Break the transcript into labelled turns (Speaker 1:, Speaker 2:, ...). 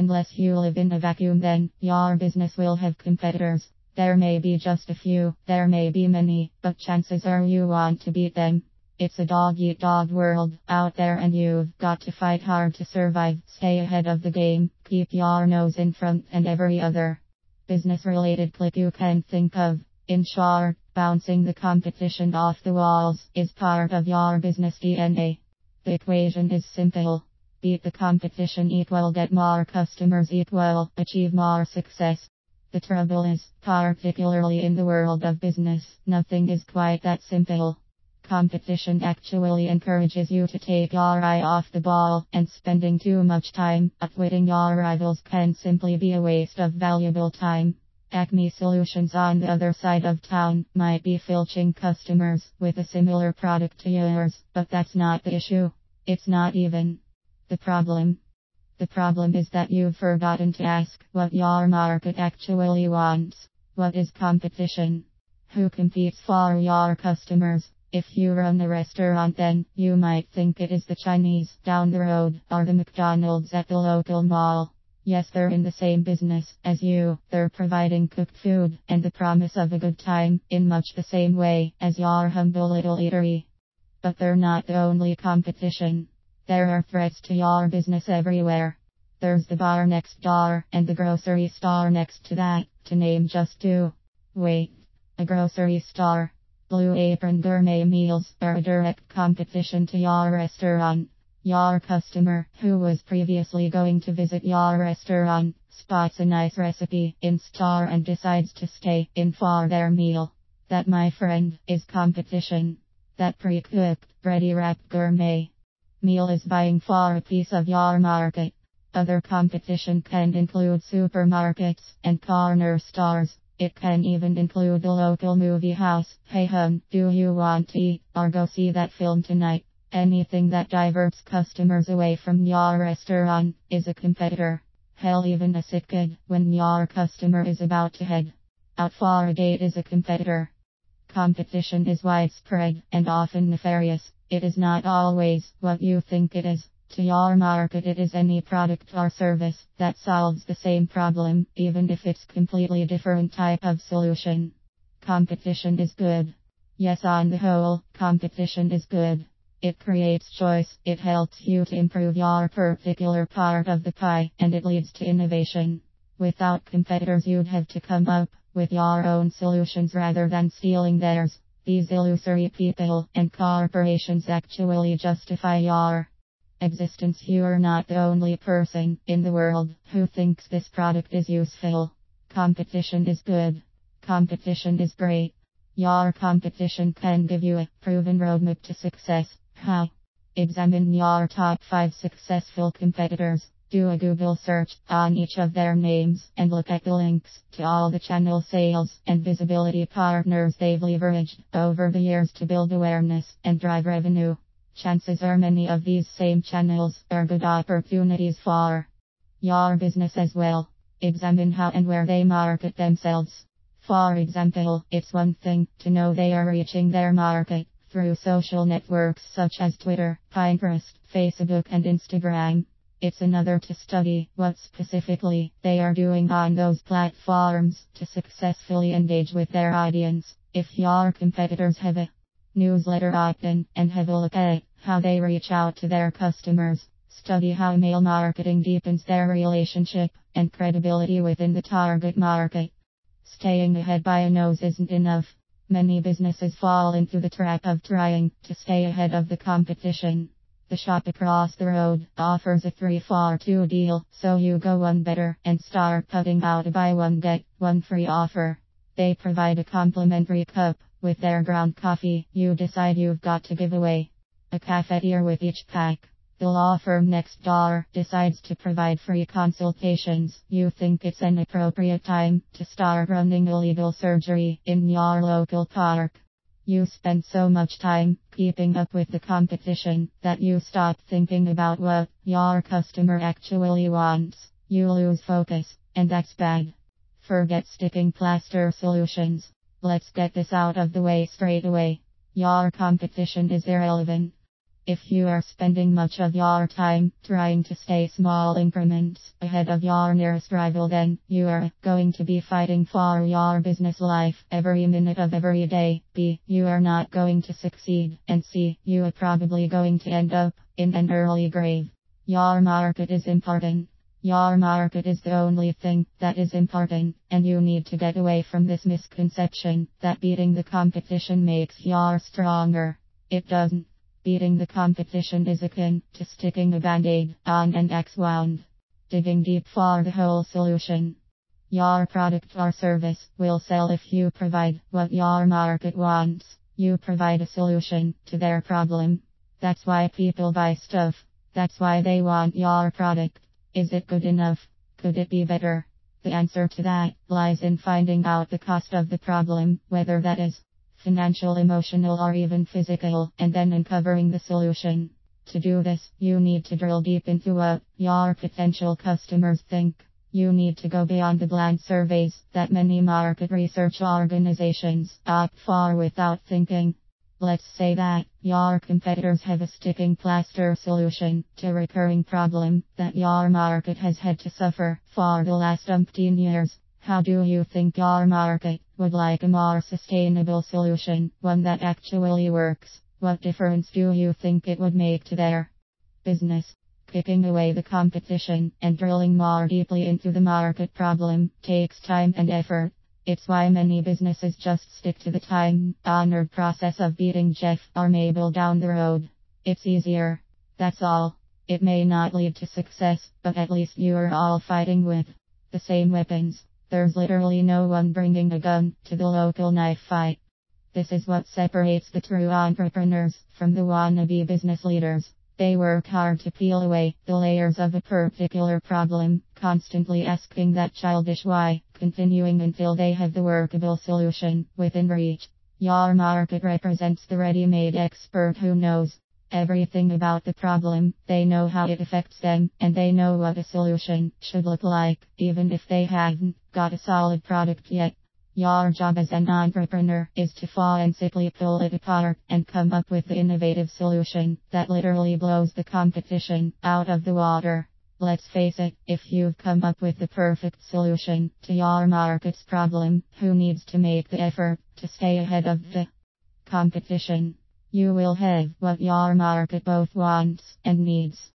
Speaker 1: Unless you live in a vacuum, then your business will have competitors. There may be just a few, there may be many, but chances are you want to beat them. It's a dog-eat-dog world out there, and you've got to fight hard to survive. Stay ahead of the game, keep your nose in front, and every other business-related clip you can think of. In short, bouncing the competition off the walls is part of your business DNA. The equation is simple. Beat the competition equal get more customers equal achieve more success. The trouble is, particularly in the world of business, nothing is quite that simple. Competition actually encourages you to take your eye off the ball, and spending too much time outwitting your rivals can simply be a waste of valuable time. Acme Solutions on the other side of town might be filching customers with a similar product to yours, but that's not the issue. It's not even the problem. The problem is that you've forgotten to ask what your market actually wants. What is competition? Who competes for your customers? If you run a restaurant, then you might think it is the Chinese down the road or the McDonald's at the local mall. Yes, they're in the same business as you. They're providing cooked food and the promise of a good time in much the same way as your humble little eatery. But they're not the only competition. There are threats to your business everywhere. There's the bar next door and the grocery store next to that, to name just two. Wait, a grocery store? Blue Apron Gourmet Meals are a direct competition to your restaurant. Your customer, who was previously going to visit your restaurant, spots a nice recipe in store and decides to stay in for their meal. That, my friend, is competition. That pre-cooked, ready-wrapped gourmet meal is vying for a piece of your market. Other competition can include supermarkets and corner stores. It can even include the local movie house. Hey hun, do you want to eat or go see that film tonight? Anything that diverts customers away from your restaurant is a competitor. Hell, even a sick kid, when your customer is about to head out for a date, is a competitor. Competition is widespread and often nefarious. It is not always what you think it is. To your market, it is any product or service that solves the same problem, even if it's completely different type of solution. Competition is good. Yes, on the whole, competition is good. It creates choice, it helps you to improve your particular part of the pie, and it leads to innovation. Without competitors, you'd have to come up with your own solutions rather than stealing theirs. These illusory people and corporations actually justify your existence. You're not the only person in the world who thinks this product is useful. Competition is good. Competition is great. Your competition can give you a proven roadmap to success. How? Examine your top 5 successful competitors. Do a Google search on each of their names and look at the links to all the channel sales and visibility partners they've leveraged over the years to build awareness and drive revenue. Chances are many of these same channels are good opportunities for your business as well. Examine how and where they market themselves. For example, it's one thing to know they are reaching their market through social networks such as Twitter, Pinterest, Facebook, and Instagram. It's another to study what specifically they are doing on those platforms to successfully engage with their audience. If your competitors have a newsletter opt-in, and have a look at how they reach out to their customers. Study how email marketing deepens their relationship and credibility within the target market. Staying ahead by a nose isn't enough. Many businesses fall into the trap of trying to stay ahead of the competition. The shop across the road offers a 3-for-2 deal, so you go one better and start putting out a buy one get one free offer. They provide a complimentary cup with their ground coffee. You decide you've got to give away a cafetiere with each pack. The law firm next door decides to provide free consultations. You think it's an appropriate time to start running a legal surgery in your local park. You spend so much time keeping up with the competition that you stop thinking about what your customer actually wants. You lose focus, and that's bad. Forget sticking plaster solutions. Let's get this out of the way straight away. Your competition is irrelevant. If you are spending much of your time trying to stay small increments ahead of your nearest rival, then you are going to be fighting for your business life every minute of every day. B. You are not going to succeed. And C. You are probably going to end up in an early grave. Your market is important. Your market is the only thing that is important, and you need to get away from this misconception that beating the competition makes you stronger. It doesn't. Beating the competition is akin to sticking a band-aid on an X wound. Digging deep for the whole solution. Your product or service will sell if you provide what your market wants. You provide a solution to their problem. That's why people buy stuff. That's why they want your product. Is it good enough? Could it be better? The answer to that lies in finding out the cost of the problem, whether that is financial, emotional, or even physical, and then uncovering the solution. To do this, you need to drill deep into what your potential customers think. You need to go beyond the bland surveys that many market research organizations opt for without thinking. Let's say that your competitors have a sticking plaster solution to a recurring problem that your market has had to suffer for the last umpteen years. How do you think your market would like a more sustainable solution, one that actually works? What difference do you think it would make to their business? Kicking away the competition and drilling more deeply into the market problem takes time and effort. It's why many businesses just stick to the time-honored process of beating Jeff or Mabel down the road. It's easier. That's all. It may not lead to success, but at least you are all fighting with the same weapons. There's literally no one bringing a gun to the local knife fight. This is what separates the true entrepreneurs from the wannabe business leaders. They work hard to peel away the layers of a particular problem, constantly asking that childish why, continuing until they have the workable solution within reach. Your market represents the ready-made expert who knows everything about the problem. They know how it affects them, and they know what a solution should look like, even if they haven't got a solid product yet. Your job as an entrepreneur is to forensically pull it apart and come up with the innovative solution that literally blows the competition out of the water. Let's face it, if you've come up with the perfect solution to your market's problem, who needs to make the effort to stay ahead of the competition? You will have what your market both wants and needs.